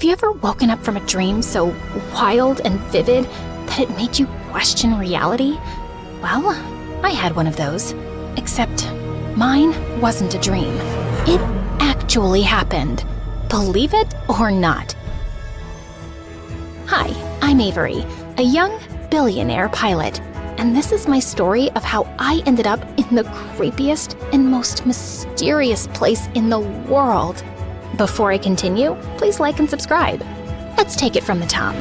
Have you ever woken up from a dream so wild and vivid that it made you question reality? Well, I had one of those. Except mine wasn't a dream. It actually happened. Believe it or not. Hi, I'm Avery, a young billionaire pilot, and this is my story of how I ended up in the creepiest and most mysterious place in the world. Before I continue, please like and subscribe. Let's take it from the top.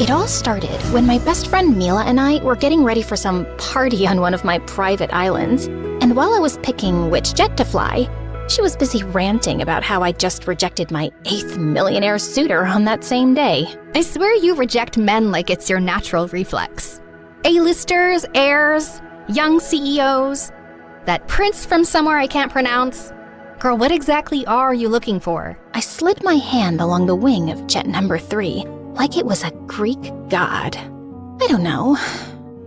It all started when my best friend Mila and I were getting ready for some party on one of my private islands, and while I was picking which jet to fly, she was busy ranting about how I just rejected my 8th millionaire suitor on that same day. I swear you reject men like it's your natural reflex. A-listers, heirs, young CEOs, that prince from somewhere I can't pronounce. Girl, what exactly are you looking for? I slid my hand along the wing of jet number 3, like it was a Greek god. I don't know.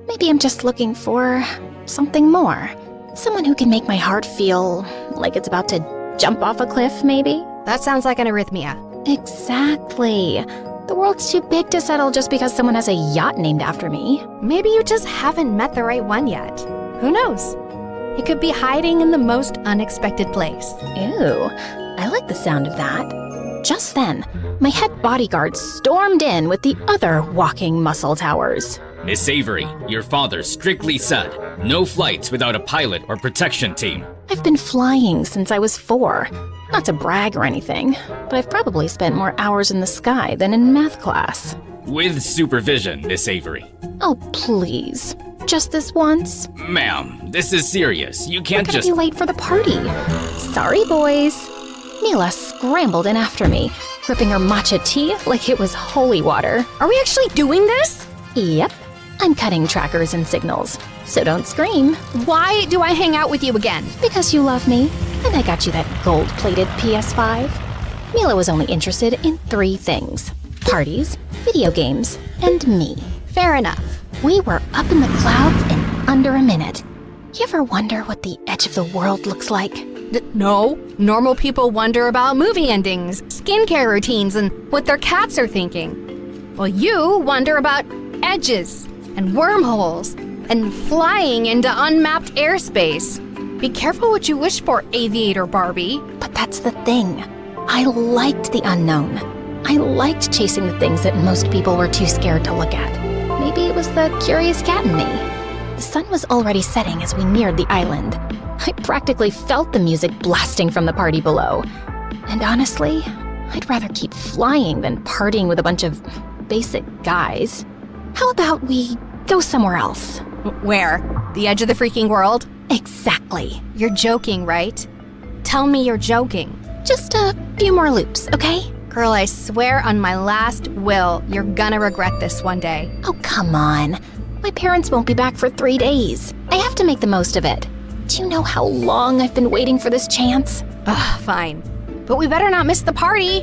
Maybe I'm just looking for something more. Someone who can make my heart feel like it's about to jump off a cliff, maybe? That sounds like an arrhythmia. Exactly. The world's too big to settle just because someone has a yacht named after me. Maybe you just haven't met the right one yet. Who knows? He could be hiding in the most unexpected place. Ew, I like the sound of that. Just then, my head bodyguard stormed in with the other walking muscle towers. Miss Avery, your father strictly said, no flights without a pilot or protection team. I've been flying since I was 4. Not to brag or anything, but I've probably spent more hours in the sky than in math class. With supervision, Miss Avery. Oh, please. Just this once? Ma'am, this is serious. You can't We're gonna just— be late for the party. Sorry, boys. Mila scrambled in after me, gripping her matcha tea like it was holy water. Are we actually doing this? Yep, I'm cutting trackers and signals, so don't scream. Why do I hang out with you again? Because you love me, and I got you that gold-plated PS5. Mila was only interested in 3 things: parties, video games, and me. Fair enough. We were up in the clouds in under a minute. You ever wonder what the edge of the world looks like? No. Normal people wonder about movie endings, skincare routines, and what their cats are thinking. Well, you wonder about edges and wormholes and flying into unmapped airspace. Be careful what you wish for, Aviator Barbie. But that's the thing. I liked the unknown. I liked chasing the things that most people were too scared to look at. Maybe it was the curious cat in me. The sun was already setting as we neared the island. I practically felt the music blasting from the party below. And honestly, I'd rather keep flying than partying with a bunch of basic guys. How about we go somewhere else? Where? The edge of the freaking world? Exactly. You're joking, right? Tell me you're joking. Just a few more loops, okay? Girl, I swear on my last will, you're gonna regret this one day. Oh, come on. My parents won't be back for 3 days. I have to make the most of it. Do you know how long I've been waiting for this chance? Ugh, fine. But we better not miss the party,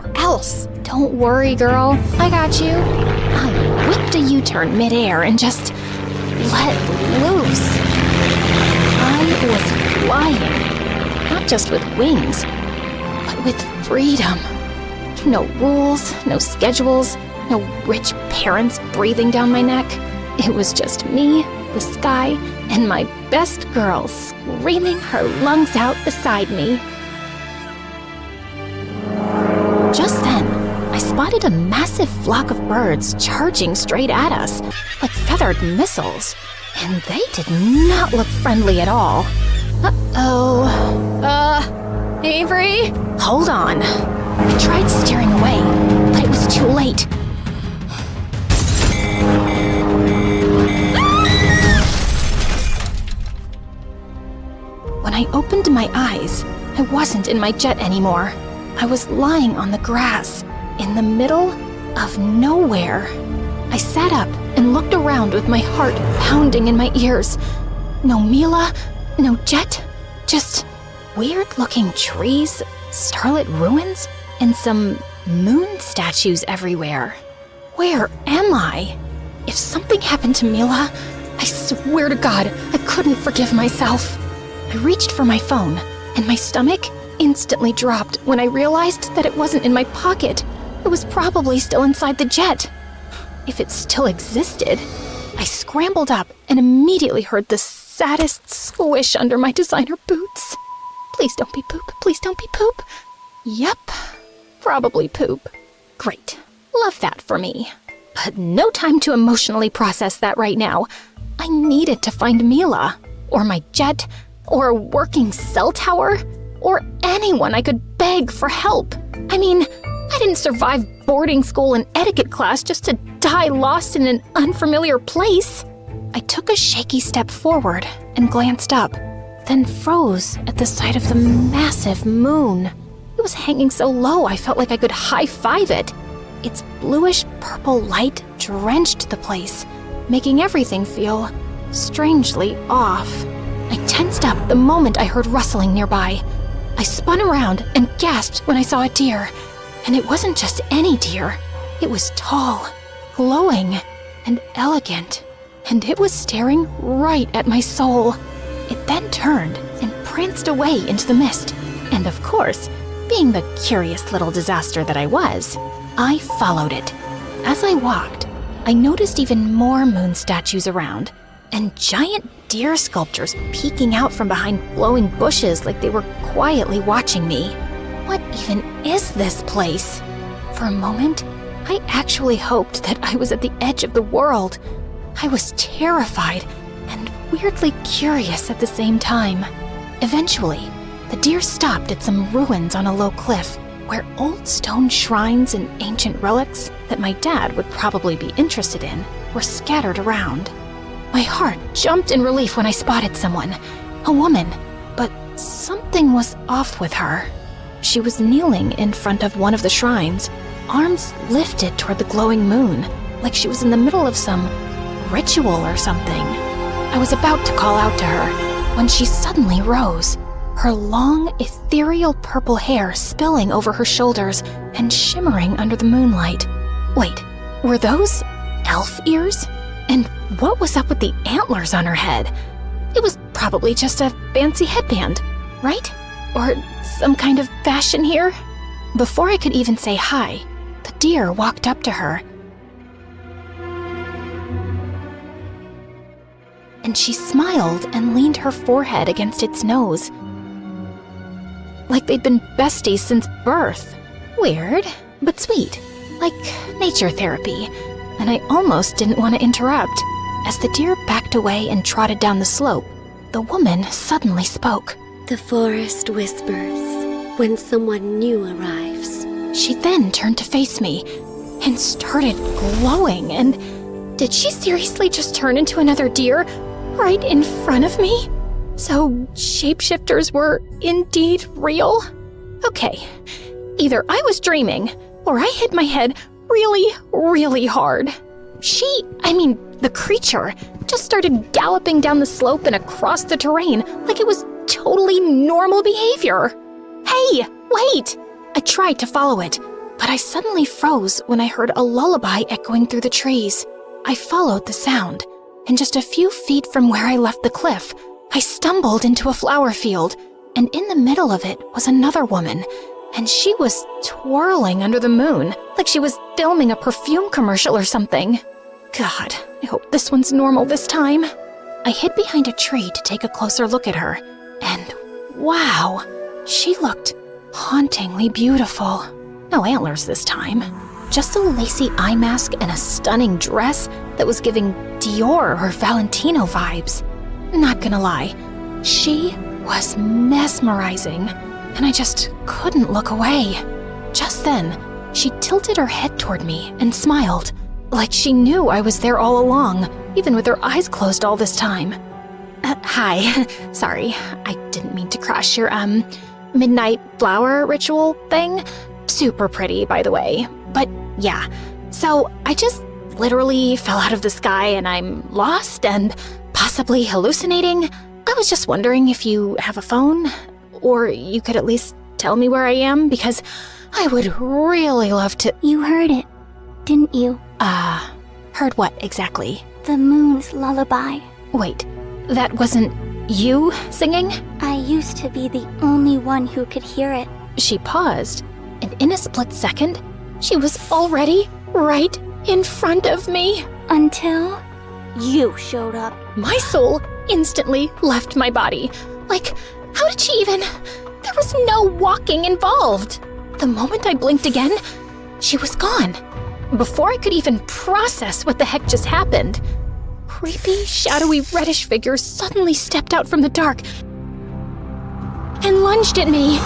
or else. Don't worry, girl. I got you. I whipped a U-turn midair and just let loose. I was flying. Not just with wings, but with freedom. No rules, no schedules, no rich parents breathing down my neck. It was just me, the sky, and my best girl screaming her lungs out beside me. Just then, I spotted a massive flock of birds charging straight at us, like feathered missiles. And they did not look friendly at all. Uh-oh. Avery? Hold on. I tried steering away, but it was too late. When I opened my eyes, I wasn't in my jet anymore. I was lying on the grass, in the middle of nowhere. I sat up and looked around with my heart pounding in my ears. No Mila, no jet, just weird-looking trees, starlit ruins, and some moon statues everywhere. Where am I? If something happened to Mila, I swear to God, I couldn't forgive myself. I reached for my phone, and my stomach instantly dropped when I realized that it wasn't in my pocket. It was probably still inside the jet. If it still existed. I scrambled up and immediately heard the saddest squish under my designer boots. Please don't be poop. Please don't be poop. Yep, probably poop. Great. Love that for me. But no time to emotionally process that right now. I needed to find Mila, or my jet, or a working cell tower, or anyone I could beg for help. I mean, I didn't survive boarding school and etiquette class just to die lost in an unfamiliar place. I took a shaky step forward and glanced up, then froze at the sight of the massive moon. It was hanging so low I felt like I could high-five it. Its bluish-purple light drenched the place, making everything feel strangely off. I tensed up the moment I heard rustling nearby. I spun around and gasped when I saw a deer. And it wasn't just any deer. It was tall, glowing, and elegant. And it was staring right at my soul. It then turned and pranced away into the mist. And of course, being the curious little disaster that I was, I followed it. As I walked, I noticed even more moon statues around, and giant deer sculptures peeking out from behind glowing bushes like they were quietly watching me. What even is this place? For a moment, I actually hoped that I was at the edge of the world. I was terrified and weirdly curious at the same time. Eventually, the deer stopped at some ruins on a low cliff where old stone shrines and ancient relics that my dad would probably be interested in were scattered around. My heart jumped in relief when I spotted someone, a woman, but something was off with her. She was kneeling in front of one of the shrines, arms lifted toward the glowing moon, like she was in the middle of some ritual or something. I was about to call out to her when she suddenly rose, her long, ethereal purple hair spilling over her shoulders and shimmering under the moonlight. Wait, were those elf ears? And what was up with the antlers on her head? It was probably just a fancy headband, right? Or some kind of fashion here? Before I could even say hi, the deer walked up to her. And she smiled and leaned her forehead against its nose, like they'd been besties since birth. Weird, but sweet, like nature therapy. And I almost didn't want to interrupt. As the deer backed away and trotted down the slope, the woman suddenly spoke. The forest whispers when someone new arrives. She then turned to face me and started glowing. And did she seriously just turn into another deer right in front of me? So shapeshifters were indeed real? Okay, either I was dreaming or I hit my head really, really hard. The creature, just started galloping down the slope and across the terrain like it was totally normal behavior. Hey, wait! I tried to follow it, but I suddenly froze when I heard a lullaby echoing through the trees. I followed the sound, and just a few feet from where I left the cliff, I stumbled into a flower field, and in the middle of it was another woman, and she was twirling under the moon like she was filming a perfume commercial or something. God, I hope this one's normal this time. I hid behind a tree to take a closer look at her, and wow, she looked hauntingly beautiful. No antlers this time. Just a lacy eye mask and a stunning dress that was giving Dior or Valentino vibes. Not gonna lie, she was mesmerizing, and I just couldn't look away. Just then, she tilted her head toward me and smiled, like she knew I was there all along, even with her eyes closed all this time. Hi, sorry, I didn't mean to crush your, midnight flower ritual thing. Super pretty, by the way. But yeah, so I just literally fell out of the sky and I'm lost and possibly hallucinating. I was just wondering if you have a phone, or you could at least tell me where I am, because I would really love to. You heard it, didn't you? Heard what exactly? The moon's lullaby. Wait, that wasn't you singing? I used to be the only one who could hear it. She paused, and in a split second, she was already right in front of me. Until you showed up. My soul instantly left my body. Like, how did she even... There was no walking involved. The moment I blinked again, she was gone. Before I could even process what the heck just happened, creepy, shadowy, reddish figures suddenly stepped out from the dark and lunged at me.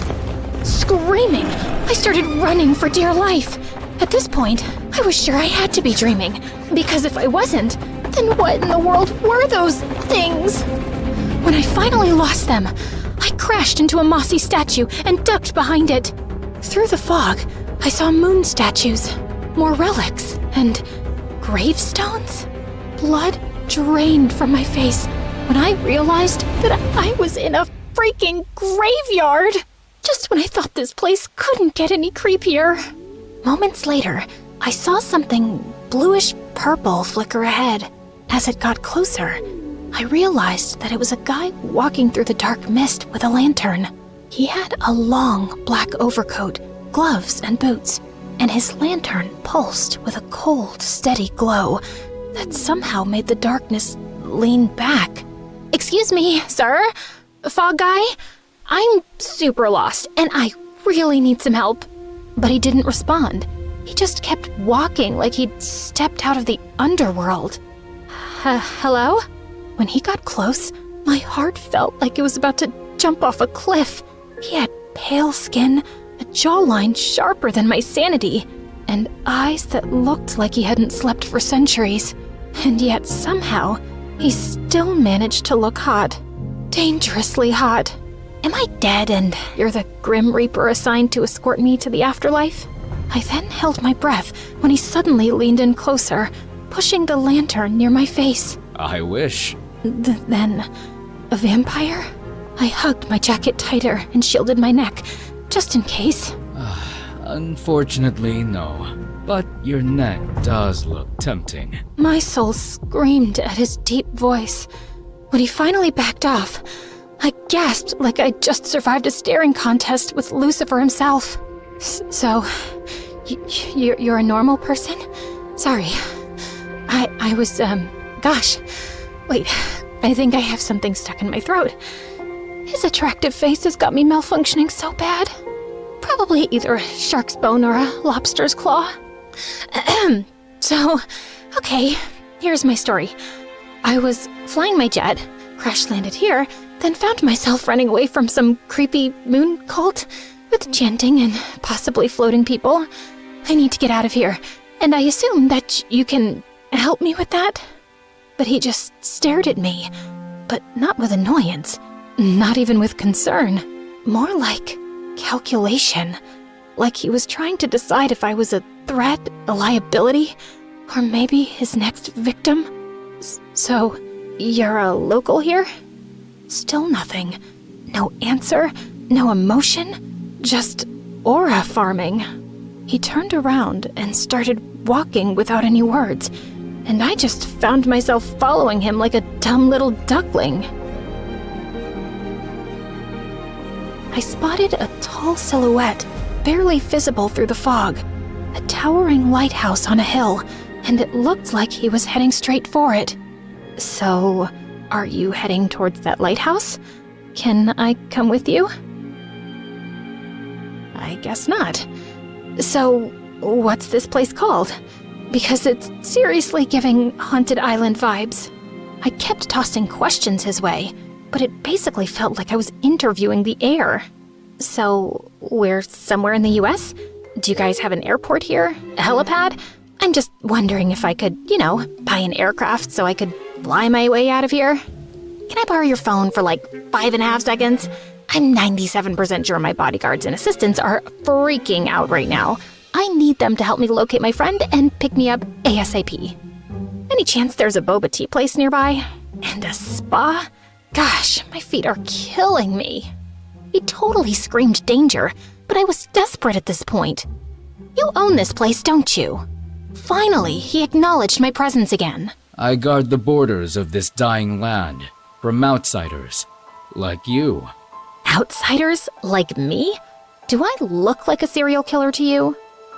Screaming, I started running for dear life. At this point, I was sure I had to be dreaming, because if I wasn't, then what in the world were those things? When I finally lost them, I crashed into a mossy statue and ducked behind it. Through the fog, I saw moon statues, more relics, and gravestones. Blood drained from my face when I realized that I was in a freaking graveyard. Just when I thought this place couldn't get any creepier. Moments later, I saw something bluish-purple flicker ahead. As it got closer, I realized that it was a guy walking through the dark mist with a lantern. He had a long black overcoat, gloves, and boots, and his lantern pulsed with a cold, steady glow that somehow made the darkness lean back. "Excuse me, sir? Fog guy? I'm super lost, and I really need some help." But he didn't respond. He just kept walking like he'd stepped out of the underworld. Hello? When he got close, my heart felt like it was about to jump off a cliff. He had pale skin, a jawline sharper than my sanity, and eyes that looked like he hadn't slept for centuries. And yet somehow, he still managed to look hot. Dangerously hot. Am I dead and you're the Grim Reaper assigned to escort me to the afterlife? I then held my breath when he suddenly leaned in closer, pushing the lantern near my face. I wish. Then, a vampire? I hugged my jacket tighter and shielded my neck, just in case. Unfortunately, no. But your neck does look tempting. My soul screamed at his deep voice. When he finally backed off, I gasped like I'd just survived a staring contest with Lucifer himself. So, you're a normal person? Sorry. I was, gosh. Wait, I think I have something stuck in my throat. His attractive face has got me malfunctioning so bad. Probably either a shark's bone or a lobster's claw. So, okay, here's my story. I was flying my jet, crash-landed here, then found myself running away from some creepy moon cult with chanting and possibly floating people. I need to get out of here, and I assume that you can help me with that? But he just stared at me, but not with annoyance, not even with concern, more like calculation, like he was trying to decide if I was a threat, a liability, or maybe his next victim. So, you're a local here? Still nothing. No answer, no emotion, just aura farming. He turned around and started walking without any words, and I just found myself following him like a dumb little duckling. I spotted a tall silhouette, barely visible through the fog, a towering lighthouse on a hill, and it looked like he was heading straight for it. So, are you heading towards that lighthouse? Can I come with you? I guess not. So, what's this place called? Because it's seriously giving Haunted Island vibes. I kept tossing questions his way, but it basically felt like I was interviewing the air. So, we're somewhere in the US? Do you guys have an airport here? A helipad? I'm just wondering if I could, buy an aircraft so I could fly my way out of here. Can I borrow your phone for like 5.5 seconds? I'm 97% sure my bodyguards and assistants are freaking out right now. I need them to help me locate my friend and pick me up ASAP. Any chance there's a boba tea place nearby? And a spa? Gosh, my feet are killing me. He totally screamed danger, but I was desperate at this point. You own this place, don't you? Finally, he acknowledged my presence again. I guard the borders of this dying land from outsiders like you. Outsiders like me? Do I look like a serial killer to you?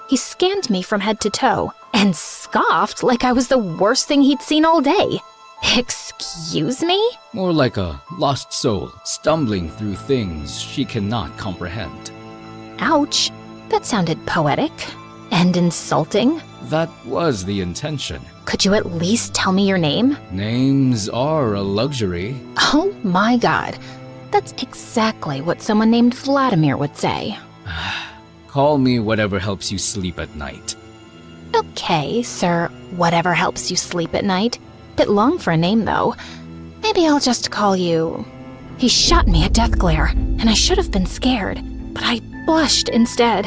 He scanned me from head to toe and scoffed like I was the worst thing he'd seen all day. Excuse me? More like a lost soul stumbling through things she cannot comprehend. Ouch. That sounded poetic and insulting. That was the intention. Could you at least tell me your name? Names are a luxury. Oh my god. That's exactly what someone named Vladimir would say. Call me whatever helps you sleep at night. Okay, sir, whatever helps you sleep at night. Bit long for a name, though. Maybe I'll just call you... He shot me a death glare, and I should have been scared, but I blushed instead.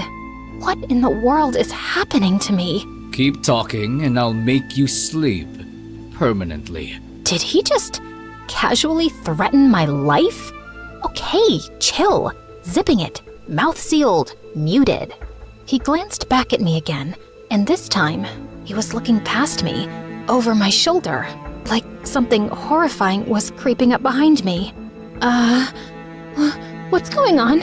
What in the world is happening to me? Keep talking and I'll make you sleep. Permanently. Did he just casually threaten my life? Okay, chill. Zipping it. Mouth sealed. Muted. He glanced back at me again, and this time, he was looking past me, over my shoulder, like something horrifying was creeping up behind me. What's going on?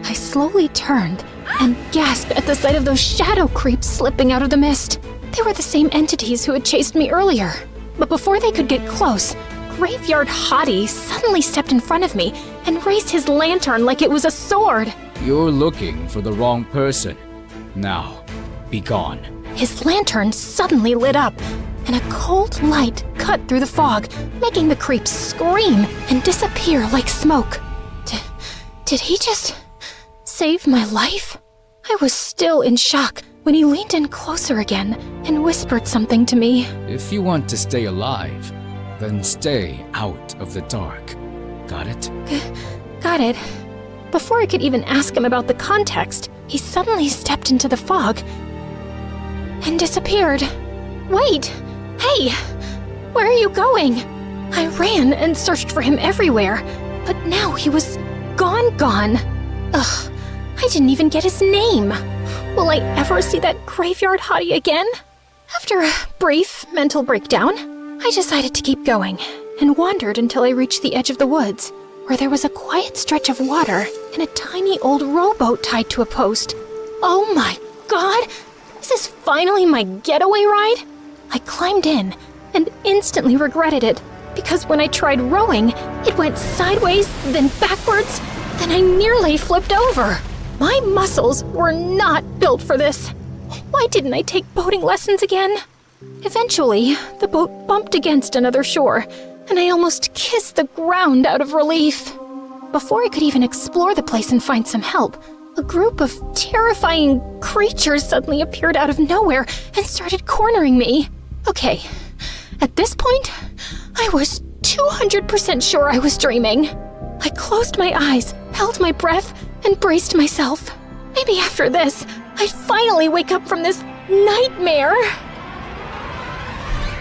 I slowly turned and gasped at the sight of those shadow creeps slipping out of the mist. They were the same entities who had chased me earlier. But before they could get close, Graveyard Hottie suddenly stepped in front of me and raised his lantern like it was a sword. You're looking for the wrong person. Now, be gone. His lantern suddenly lit up, and a cold light cut through the fog, making the creeps scream and disappear like smoke. Did he just save my life? I was still in shock when he leaned in closer again and whispered something to me. If you want to stay alive, then stay out of the dark. Got it? Got it. Before I could even ask him about the context, he suddenly stepped into the fog and disappeared. Wait! Hey! Where are you going? I ran and searched for him everywhere, but now he was gone. Ugh, I didn't even get his name. Will I ever see that Graveyard Hottie again? After a brief mental breakdown, I decided to keep going and wandered until I reached the edge of the woods, where there was a quiet stretch of water and a tiny old rowboat tied to a post. Oh my god! Is this finally my getaway ride? I climbed in and instantly regretted it, because when I tried rowing, it went sideways, then backwards, then I nearly flipped over. My muscles were not built for this. Why didn't I take boating lessons again? Eventually, the boat bumped against another shore, and I almost kissed the ground out of relief. Before I could even explore the place and find some help, a group of terrifying creatures suddenly appeared out of nowhere and started cornering me. Okay, at this point, I was 200% sure I was dreaming. I closed my eyes, held my breath, and braced myself. Maybe after this, I'd finally wake up from this nightmare.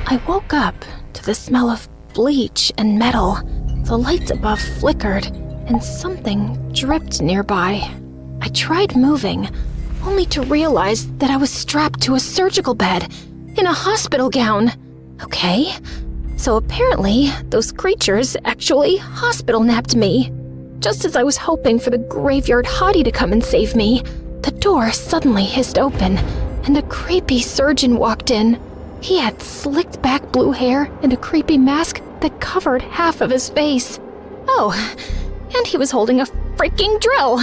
I woke up to the smell of bleach and metal. The lights above flickered, and something dripped nearby. I tried moving, only to realize that I was strapped to a surgical bed in a hospital gown. Okay, so apparently those creatures actually hospital napped me. Just as I was hoping for the Graveyard Hottie to come and save me, the door suddenly hissed open, and a creepy surgeon walked in. He had slicked back blue hair and a creepy mask that covered half of his face. Oh, and he was holding a freaking drill.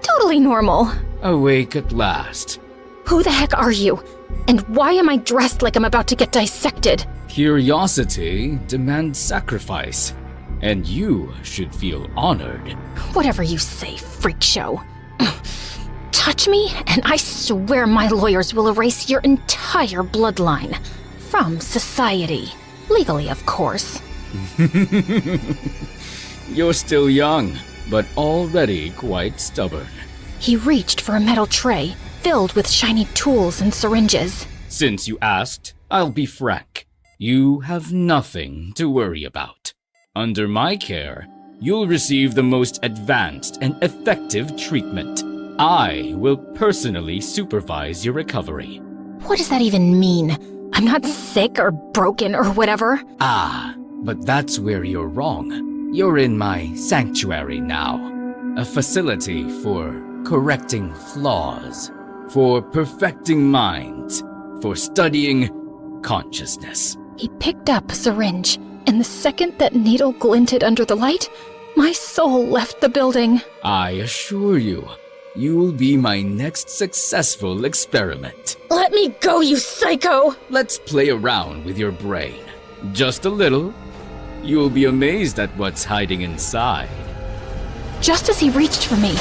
Totally normal. Awake at last. Who the heck are you? And why am I dressed like I'm about to get dissected? Curiosity demands sacrifice, and you should feel honored. Whatever you say, freak show. Touch me, and I swear my lawyers will erase your entire bloodline. From society. Legally, of course. You're still young, but already quite stubborn. He reached for a metal tray filled with shiny tools and syringes. Since you asked, I'll be frank. You have nothing to worry about. Under my care, you'll receive the most advanced and effective treatment. I will personally supervise your recovery. What does that even mean? I'm not sick or broken or whatever. Ah, but that's where you're wrong. You're in my sanctuary now. A facility for correcting flaws, for perfecting minds, for studying consciousness. He picked up a syringe, and the second that needle glinted under the light, my soul left the building. I assure you, you'll be my next successful experiment. Let me go, you psycho! Let's play around with your brain. Just a little. You'll be amazed at what's hiding inside. Just as he reached for me,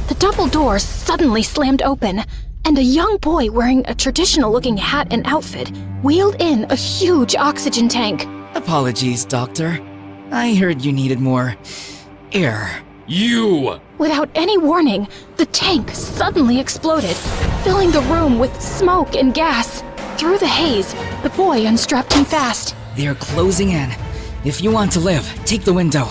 the double doors suddenly slammed open, and a young boy wearing a traditional-looking hat and outfit wheeled in a huge oxygen tank. Apologies, Doctor. I heard you needed more air. You! Without any warning, the tank suddenly exploded, filling the room with smoke and gas. Through the haze, the boy unstrapped him fast. They're closing in. If you want to live, take the window.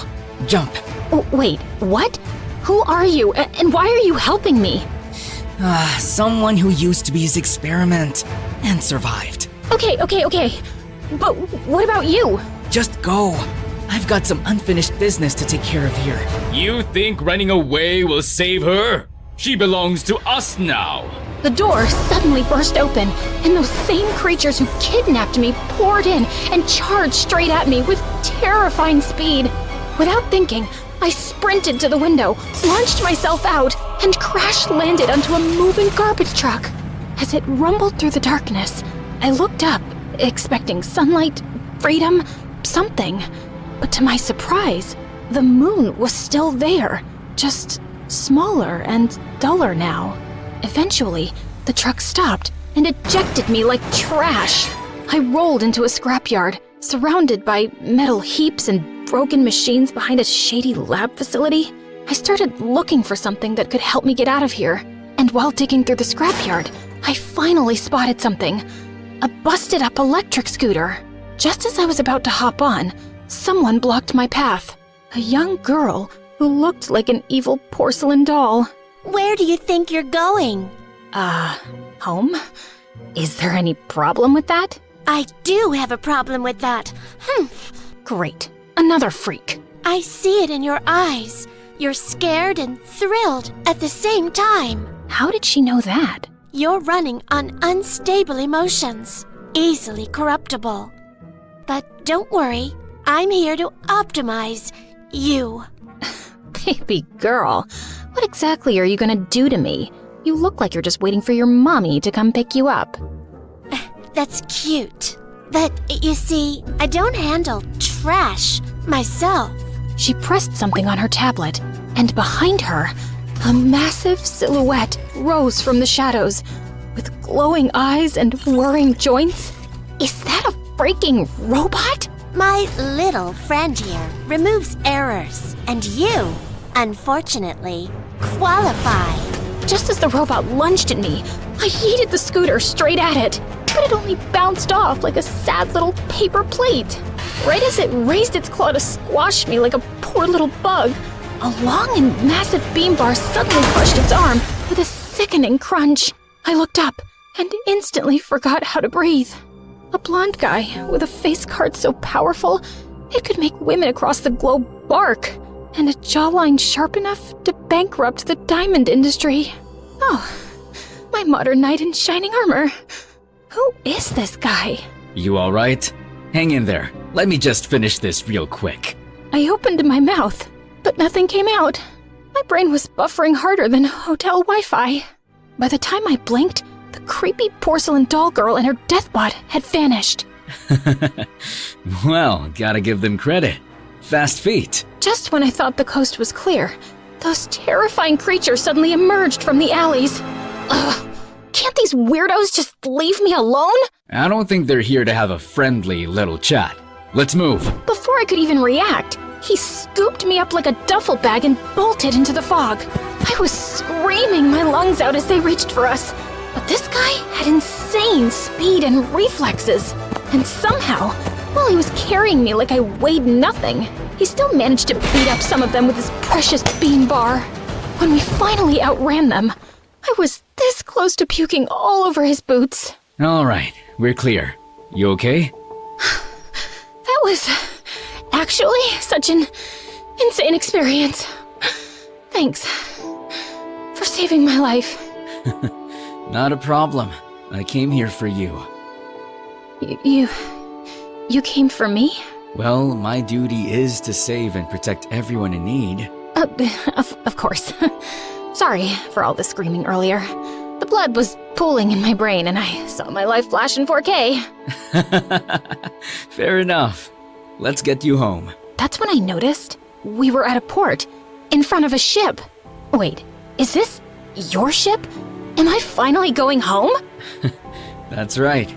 Jump. Oh, wait, what? Who are you, and why are you helping me? Someone who used to be his experiment and survived. Okay. But what about you? Just go. I've got some unfinished business to take care of here. You think running away will save her? She belongs to us now. The door suddenly burst open, and those same creatures who kidnapped me poured in and charged straight at me with terrifying speed. Without thinking, I sprinted to the window, launched myself out, and crash-landed onto a moving garbage truck. As it rumbled through the darkness, I looked up, expecting sunlight, freedom, something. But to my surprise, the moon was still there, just smaller and duller now. Eventually, the truck stopped and ejected me like trash. I rolled into a scrapyard, surrounded by metal heaps and broken machines behind a shady lab facility. I started looking for something that could help me get out of here. And while digging through the scrapyard, I finally spotted something. A busted-up electric scooter. Just as I was about to hop on, someone blocked my path. A young girl who looked like an evil porcelain doll. Where do you think you're going? Home? Is there any problem with that? I do have a problem with that. Great. Another freak. I see it in your eyes. You're scared and thrilled at the same time. How did she know that? You're running on unstable emotions, easily corruptible. But don't worry, I'm here to optimize you. Baby girl, what exactly are you gonna do to me? You look like you're just waiting for your mommy to come pick you up. That's cute. But you see, I don't handle trash myself. She pressed something on her tablet, and behind her, a massive silhouette rose from the shadows, with glowing eyes and whirring joints. Is that a freaking robot? My little friend here removes errors, and you, unfortunately, qualify. Just as the robot lunged at me, I yeeted the scooter straight at it, but it only bounced off like a sad little paper plate. Right as it raised its claw to squash me like a poor little bug, a long and massive beam bar suddenly crushed its arm with a sickening crunch. I looked up and instantly forgot how to breathe. A blonde guy with a face card so powerful it could make women across the globe bark, and a jawline sharp enough to bankrupt the diamond industry. Oh, my modern knight in shining armor. Who is this guy? You alright? Hang in there. Let me just finish this real quick. I opened my mouth, but nothing came out. My brain was buffering harder than hotel Wi-Fi. By the time I blinked, the creepy porcelain doll girl and her deathbot had vanished. Well, gotta give them credit. Fast feet. Just when I thought the coast was clear, those terrifying creatures suddenly emerged from the alleys. Ugh, can't these weirdos just leave me alone? I don't think they're here to have a friendly little chat. Let's move. Before I could even react, he scooped me up like a duffel bag and bolted into the fog. I was screaming my lungs out as they reached for us. But this guy had insane speed and reflexes. And somehow, while he was carrying me like I weighed nothing, he still managed to beat up some of them with his precious bean bar. When we finally outran them, I was this close to puking all over his boots. Alright, we're clear. You okay? That was actually such an insane experience. Thanks for saving my life. Not a problem. I came here for you. You came for me? Well, my duty is to save and protect everyone in need. Of course. Sorry for all the screaming earlier. The blood was pooling in my brain and I saw my life flash in 4K. Fair enough. Let's get you home. That's when I noticed we were at a port, in front of a ship. Wait, is this your ship? Am I finally going home? That's right.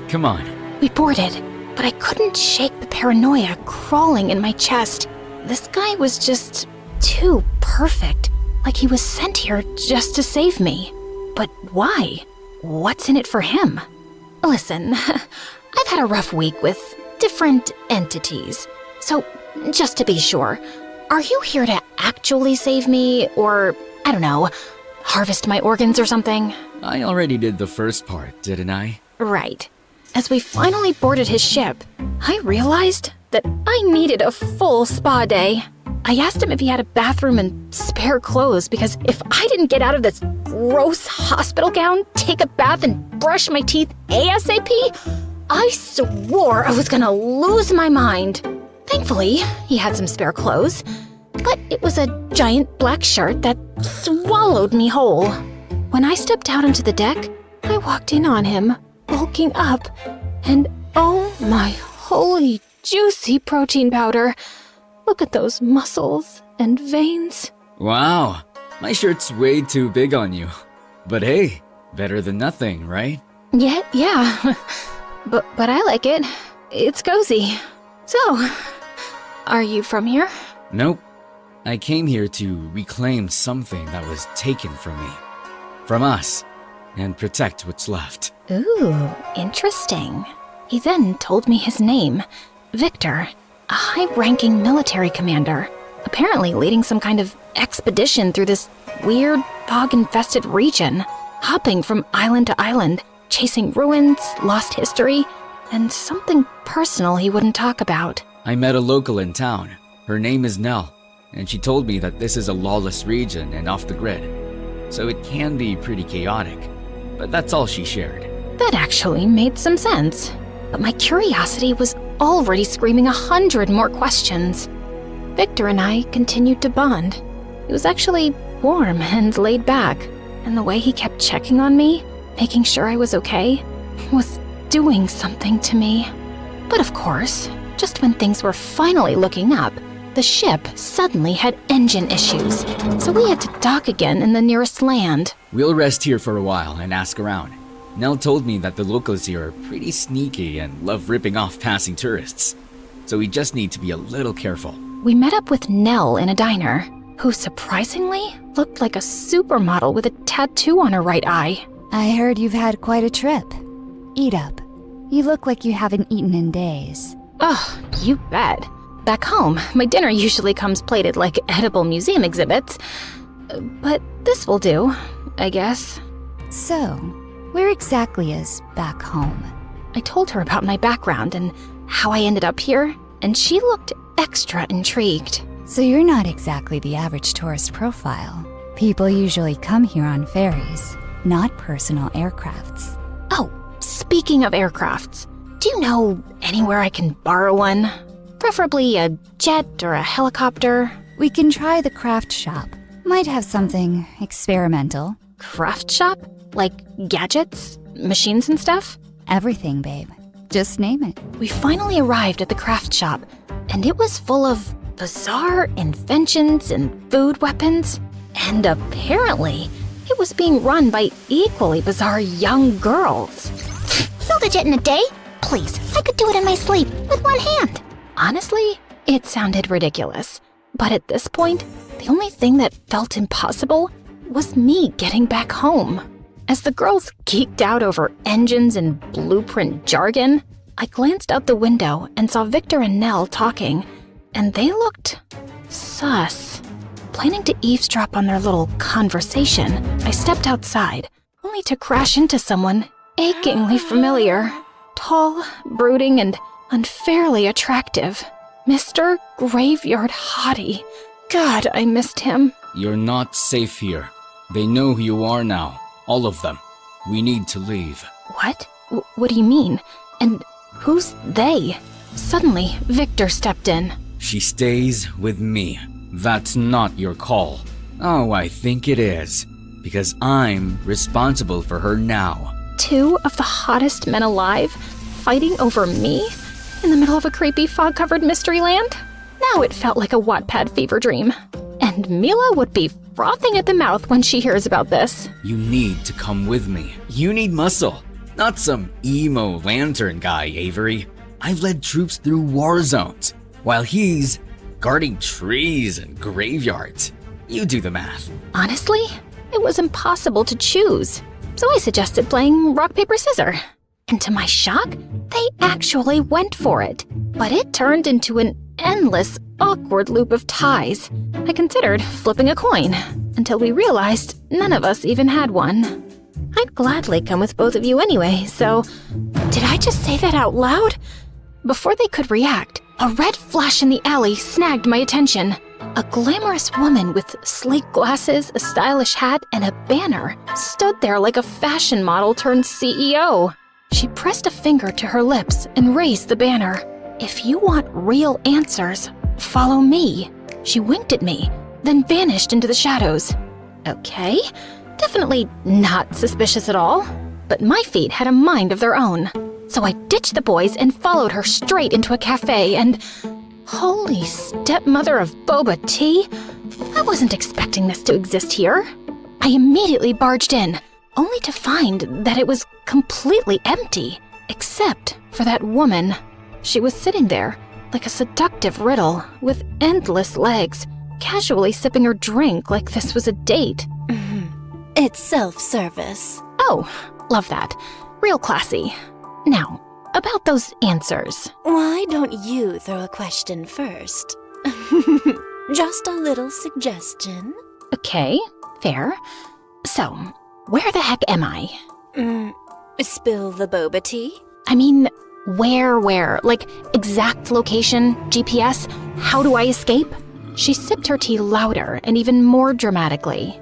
Come on. We boarded, but I couldn't shake the paranoia crawling in my chest. This guy was just too perfect, like he was sent here just to save me. But why? What's in it for him? Listen, I've had a rough week with different entities. So, just to be sure, are you here to actually save me, or, I don't know, harvest my organs or something? I already did the first part, didn't I? Right. As we finally boarded his ship, I realized that I needed a full spa day. I asked him if he had a bathroom and spare clothes because if I didn't get out of this gross hospital gown, take a bath, and brush my teeth ASAP, I swore I was gonna lose my mind. Thankfully, he had some spare clothes, but it was a giant black shirt that swallowed me whole. When I stepped out onto the deck, I walked in on him, bulking up, and oh my holy juicy protein powder. Look at those muscles and veins. Wow, my shirt's way too big on you. But hey, better than nothing, right? Yeah. But I like it. It's cozy. So, are you from here? Nope. I came here to reclaim something that was taken from me. From us. And protect what's left. Ooh, interesting. He then told me his name, Victor, a high-ranking military commander, apparently leading some kind of expedition through this weird, fog-infested region, hopping from island to island, chasing ruins, lost history, and something personal he wouldn't talk about. I met a local in town. Her name is Nell, and she told me that this is a lawless region and off the grid, so it can be pretty chaotic. But that's all she shared. That actually made some sense. But my curiosity was already screaming 100 more questions. Victor and I continued to bond. He was actually warm and laid back, and the way he kept checking on me, making sure I was okay, was doing something to me. But of course, just when things were finally looking up, the ship suddenly had engine issues, so we had to dock again in the nearest land. We'll rest here for a while and ask around. Nell told me that the locals here are pretty sneaky and love ripping off passing tourists, so we just need to be a little careful. We met up with Nell in a diner, who surprisingly looked like a supermodel with a tattoo on her right eye. I heard you've had quite a trip. Eat up. You look like you haven't eaten in days. Oh, you bet. Back home, my dinner usually comes plated like edible museum exhibits. But this will do, I guess. So, where exactly is back home? I told her about my background and how I ended up here, and she looked extra intrigued. So you're not exactly the average tourist profile. People usually come here on ferries, not personal aircrafts. Oh, speaking of aircrafts, do you know anywhere I can borrow one? Preferably a jet or a helicopter. We can try the craft shop. Might have something experimental. Craft shop? Like gadgets, machines and stuff? Everything, babe. Just name it. We finally arrived at the craft shop, and it was full of bizarre inventions and food weapons. And apparently, it was being run by equally bizarre young girls. Build a jet in a day? Please, I could do it in my sleep with one hand. Honestly, it sounded ridiculous. But at this point, the only thing that felt impossible was me getting back home. As the girls geeked out over engines and blueprint jargon, I glanced out the window and saw Victor and Nell talking, and they looked sus. Planning to eavesdrop on their little conversation, I stepped outside, only to crash into someone achingly familiar. Tall, brooding, and unfairly attractive. Mr. Graveyard Hottie. God, I missed him. You're not safe here. They know who you are now. All of them. We need to leave. What? What do you mean? And who's they? Suddenly, Victor stepped in. She stays with me. That's not your call. Oh, I think it is. Because I'm responsible for her now. 2 of the hottest men alive fighting over me in the middle of a creepy fog-covered mystery land? Now it felt like a Wattpad fever dream. And Mila would be frothing at the mouth when she hears about this. You need to come with me. You need muscle. Not some emo lantern guy, Avery. I've led troops through war zones, while he's guarding trees and graveyards. You do the math. Honestly, it was impossible to choose. So I suggested playing rock, paper, scissors. And to my shock, they actually went for it. But it turned into an endless, awkward loop of ties. I considered flipping a coin, until we realized none of us even had one. I'd gladly come with both of you anyway, so... Did I just say that out loud? Before they could react, a red flash in the alley snagged my attention. A glamorous woman with sleek glasses, a stylish hat, and a banner stood there like a fashion model turned CEO. She pressed a finger to her lips and raised the banner. If you want real answers, follow me. She winked at me, then vanished into the shadows. Okay, definitely not suspicious at all. But my feet had a mind of their own. So I ditched the boys and followed her straight into a cafe and... Holy stepmother of boba tea! I wasn't expecting this to exist here. I immediately barged in, only to find that it was completely empty, except for that woman. She was sitting there, like a seductive riddle, with endless legs, casually sipping her drink like this was a date. It's self-service. Oh, love that. Real classy. Now, about those answers. Why don't you throw a question first? Just a little suggestion. Okay, fair. So, where the heck am I? Spill the boba tea? I mean, where? Like, exact location, GPS? How do I escape? She sipped her tea louder and even more dramatically.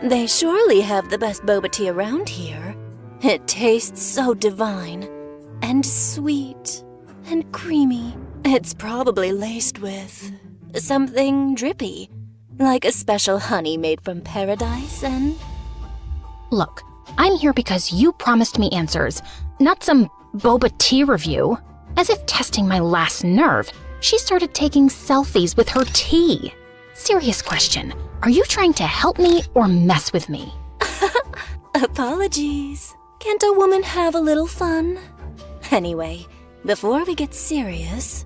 They surely have the best boba tea around here. It tastes so divine, and sweet, and creamy. It's probably laced with something drippy, like a special honey made from paradise and... Look, I'm here because you promised me answers, not some boba tea review. As if testing my last nerve, she started taking selfies with her tea. Serious question, are you trying to help me or mess with me? Apologies. Can't a woman have a little fun? Anyway, before we get serious...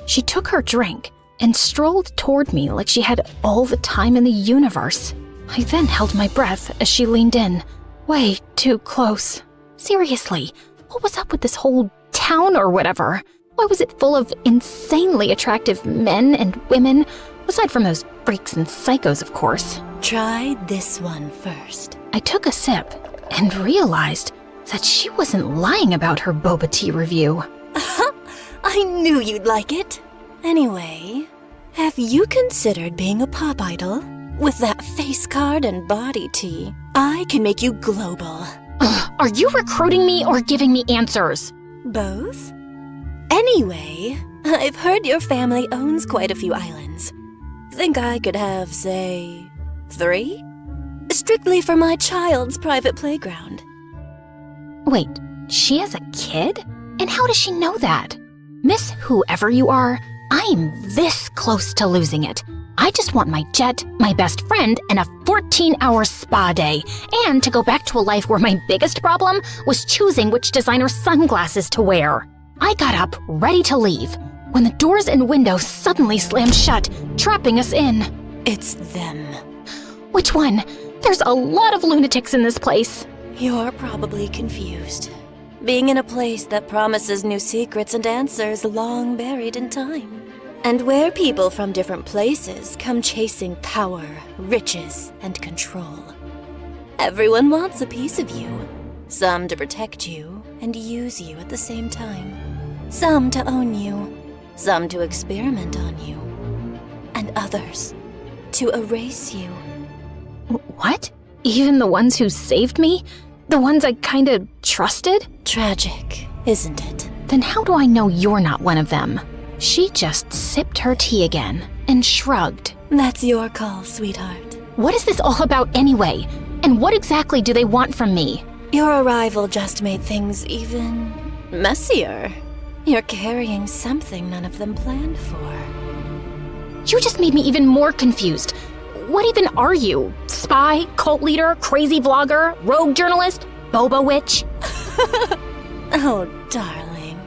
She took her drink and strolled toward me like she had all the time in the universe. I then held my breath as she leaned in, way too close. Seriously, what was up with this whole town or whatever? Why was it full of insanely attractive men and women, aside from those freaks and psychos, of course? Try this one first. I took a sip and realized that she wasn't lying about her boba tea review. I knew you'd like it. Anyway, have you considered being a pop idol? With that face card and body tea, I can make you global. Ugh, are you recruiting me or giving me answers? Both? Anyway, I've heard your family owns quite a few islands. Think I could have, say, 3? Strictly for my child's private playground. Wait, she has a kid? And how does she know that? Miss whoever you are, I'm this close to losing it. I just want my jet, my best friend, and a 14-hour spa day, and to go back to a life where my biggest problem was choosing which designer sunglasses to wear. I got up, ready to leave, when the doors and windows suddenly slammed shut, trapping us in. It's them. Which one? There's a lot of lunatics in this place. You're probably confused. Being in a place that promises new secrets and answers long buried in time. And where people from different places come chasing power, riches, and control. Everyone wants a piece of you. Some to protect you and use you at the same time. Some to own you. Some to experiment on you. And others to erase you. What? Even the ones who saved me? The ones I kinda trusted? Tragic, isn't it? Then how do I know you're not one of them? She just sipped her tea again and shrugged. That's your call, sweetheart. What is this all about anyway? And what exactly do they want from me? Your arrival just made things even messier. You're carrying something none of them planned for. You just made me even more confused. What even are you? Spy, cult leader, crazy vlogger, rogue journalist, boba witch? Oh, darling.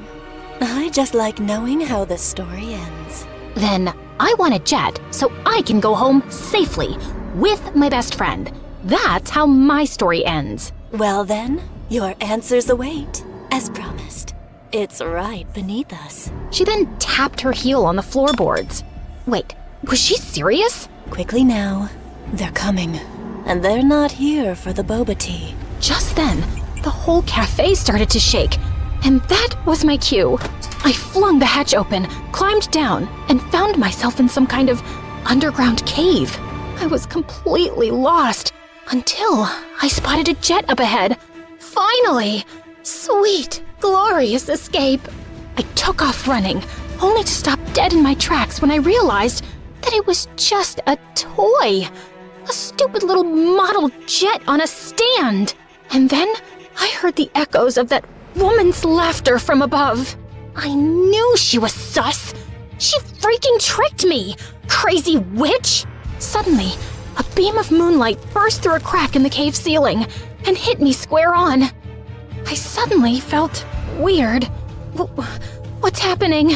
I just like knowing how the story ends. Then I want a jet so I can go home safely with my best friend. That's how my story ends. Well then, your answers await, as promised. It's right beneath us. She then tapped her heel on the floorboards. Wait, was she serious? Quickly now, they're coming. And they're not here for the boba tea. Just then, the whole cafe started to shake, and that was my cue. I flung the hatch open, climbed down, and found myself in some kind of underground cave. I was completely lost until I spotted a jet up ahead. Finally! Sweet, glorious escape. I took off running, only to stop dead in my tracks when I realized that it was just a toy. A stupid little model jet on a stand. And then I heard the echoes of that woman's laughter from above. I knew she was sus. She freaking tricked me, crazy witch. Suddenly, a beam of moonlight burst through a crack in the cave ceiling and hit me square on. I suddenly felt weird. What's happening?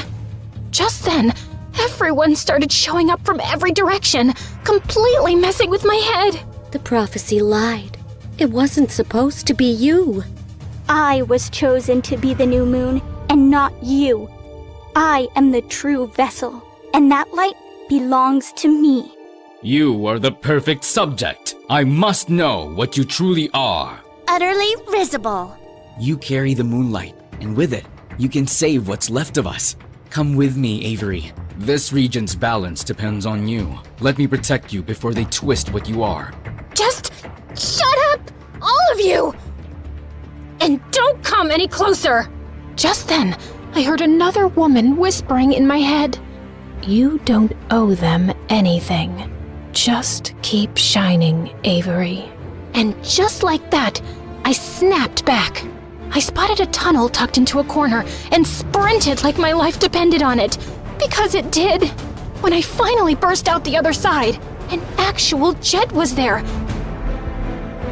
Just then, everyone started showing up from every direction, completely messing with my head. The prophecy lied. It wasn't supposed to be you. I was chosen to be the new moon, and not you. I am the true vessel, and that light belongs to me. You are the perfect subject. I must know what you truly are. Utterly risible. You carry the moonlight, and with it, you can save what's left of us. Come with me, Avery. This region's balance depends on you. Let me protect you before they twist what you are. Just shut up, all of you! And don't come any closer! Just then, I heard another woman whispering in my head. You don't owe them anything. Just keep shining, Avery. And just like that, I snapped back. I spotted a tunnel tucked into a corner and sprinted like my life depended on it. Because it did. When I finally burst out the other side, an actual jet was there.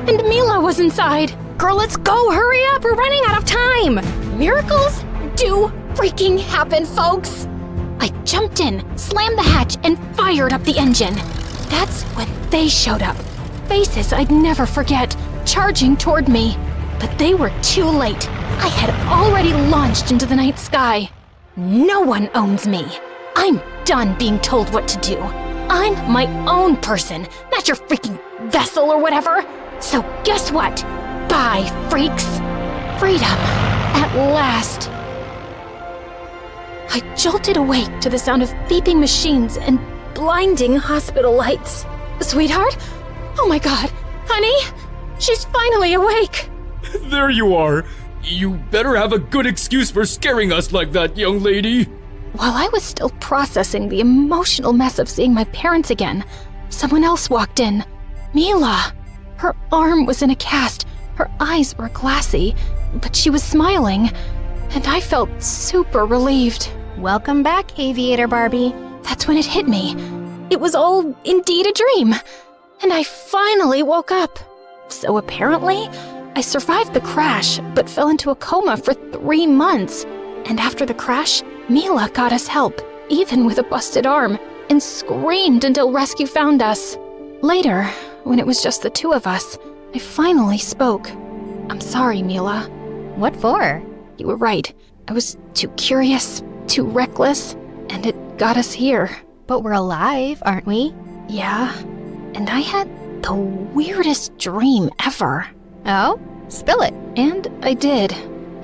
And Mila was inside. Girl, let's go! Hurry up! We're running out of time! Miracles do freaking happen, folks! I jumped in, slammed the hatch, and fired up the engine. That's when they showed up. Faces I'd never forget, charging toward me. But they were too late. I had already launched into the night sky. No one owns me. I'm done being told what to do. I'm my own person, not your freaking vessel or whatever. So guess what? Bye, freaks. Freedom, at last. I jolted awake to the sound of beeping machines and blinding hospital lights. Sweetheart? Oh my god, honey? She's finally awake. There you are. You better have a good excuse for scaring us like that, young lady. While I was still processing the emotional mess of seeing my parents again, someone else walked in. Mila. Her arm was in a cast, her eyes were glassy, but she was smiling, and I felt super relieved. Welcome back, Aviator Barbie. That's when it hit me. It was all indeed a dream, and I finally woke up. So apparently, I survived the crash, but fell into a coma for 3 months. And after the crash, Mila got us help, even with a busted arm, and screamed until rescue found us. Later, when it was just the two of us, I finally spoke. I'm sorry, Mila. What for? You were right. I was too curious, too reckless, and it got us here. But we're alive, aren't we? Yeah, and I had the weirdest dream ever. Oh? Spill it. And I did.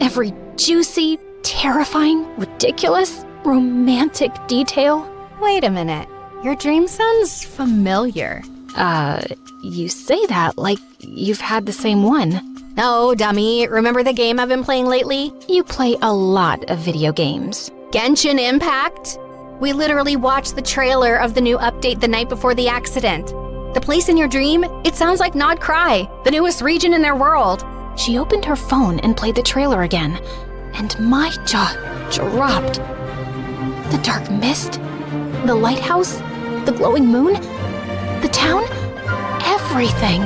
Every juicy, terrifying, ridiculous, romantic detail. Wait a minute. Your dream sounds familiar. You say that like you've had the same one. No, dummy. Remember the game I've been playing lately? You play a lot of video games. Genshin Impact? We literally watched the trailer of the new update the night before the accident. The place in your dream, it sounds like Nod Cry, the newest region in their world. She opened her phone and played the trailer again, and my jaw dropped. The dark mist, the lighthouse, the glowing moon, the town, everything.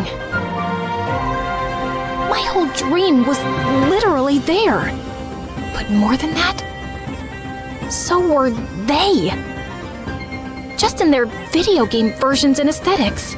My whole dream was literally there. But more than that, so were they. Just in their video game versions and aesthetics.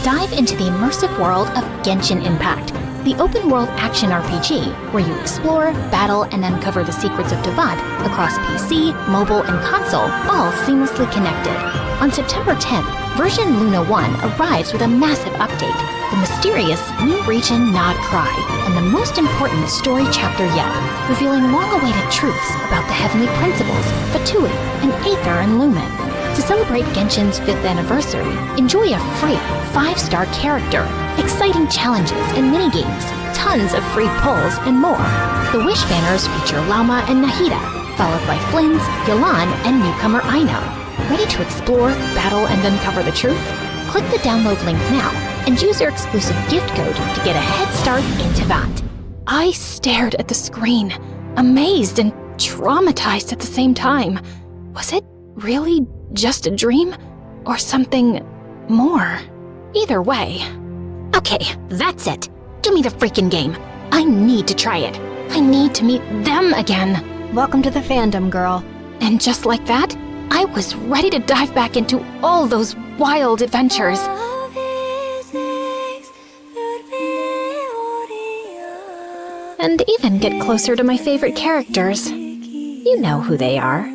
Dive into the immersive world of Genshin Impact, the open-world action RPG where you explore, battle, and uncover the secrets of Devat across PC, mobile, and console, all seamlessly connected. On September 10th, version Luna 1 arrives with a massive update, the mysterious new region Nod Cry, and the most important story chapter yet, revealing long-awaited truths about the heavenly principles, Fatui, and Aether and Lumen. To celebrate Genshin's 5th anniversary, enjoy a free 5-star character, exciting challenges and minigames, tons of free pulls, and more. The Wish banners feature Lama and Nahida, followed by Flynn's, Yolan, and newcomer Aino. Ready to explore, battle, and uncover the truth? Click the download link now and use your exclusive gift code to get a head start into that. I stared at the screen, amazed and traumatized at the same time. Was it really just a dream? Or something more? Either way. Okay, that's it. Give me the freaking game. I need to try it. I need to meet them again. Welcome to the fandom, girl. And just like that, I was ready to dive back into all those wild adventures. And even get closer to my favorite characters. You know who they are.